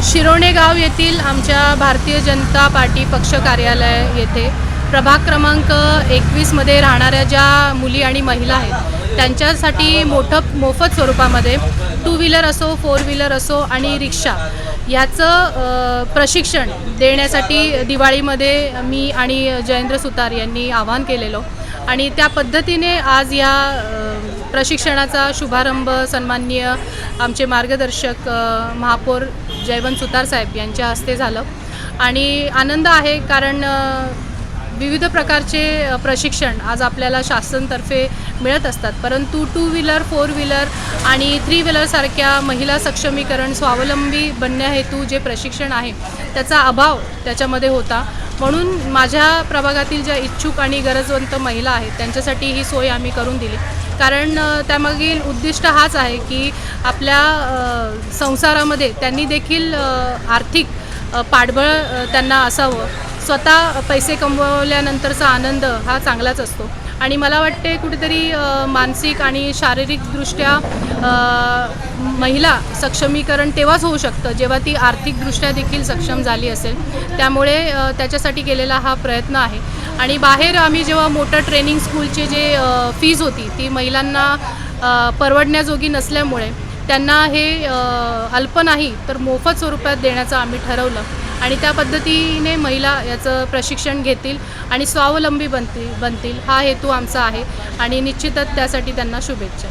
शिरोणे गाव येथील आमच्या भारतीय जनता पार्टी पक्ष कार्यालय येथे प्रभाग क्रमांक 21मध्ये राहणाऱ्या ज्या मुली आणि महिला आहेत त्यांच्यासाठी मोफत स्वरूपामध्ये टू व्हीलर असो, फोर व्हीलर असो आणि रिक्षा याचं प्रशिक्षण देण्यासाठी दिवाळीमध्ये मी आणि जयेंद्र सुतार यांनी आवाहन केलेलं आणि त्या पद्धतीने आज या प्रशिक्षणाचा शुभारंभ सन्माननीय आमचे मार्गदर्शक महापौर जयवंत सुतार साहेब यांच्या हस्ते झालं आणि आनंद आहे कारण विविध प्रकारचे प्रशिक्षण आज आपल्याला शासनातर्फे मिळत असतात, परंतु टू व्हीलर, फोर व्हीलर आणि थ्री व्हीलरसारख्या महिला सक्षमीकरण स्वावलंबी बनण्याहेतू जे प्रशिक्षण आहे त्याचा अभाव त्याच्यामध्ये होता. म्हणून माझ्या प्रभागातील ज्या इच्छुक आणि गरजवंत महिला आहेत त्यांच्यासाठी ही सोय आम्ही करून दिली, कारण त्यामागील उद्दिष्ट हाच आहे की आपल्या संसारामध्ये त्यांनी देखील आर्थिक पाठबळ त्यांना असावं. स्वतः पैसे कमवल्यानंतरचा आनंद हा चांगलाच असतो आणि मला वाटते कुठेतरी मानसिक आणि शारीरिकदृष्ट्या महिला सक्षमीकरण तेव्हाच होऊ शकतं जेव्हा ती आर्थिकदृष्ट्या देखील सक्षम झाली असेल. त्यामुळे त्याच्यासाठी केलेला हा प्रयत्न आहे आणि बाहेर आम्ही जेव्हा मोटर ट्रेनिंग स्कूलचे जे फीज होती ती महिलांना परवडण्याजोगी नसल्यामुळे त्यांना हे अल्प नाही तर मोफत स्वरूपात देण्याचं आम्ही ठरवलं आणि त्या पद्धतीने महिला याचं प्रशिक्षण घेतील आणि स्वावलंबी बनतील हा हेतू आमचा आहे आणि निश्चितच त्यासाठी त्यांना शुभेच्छा.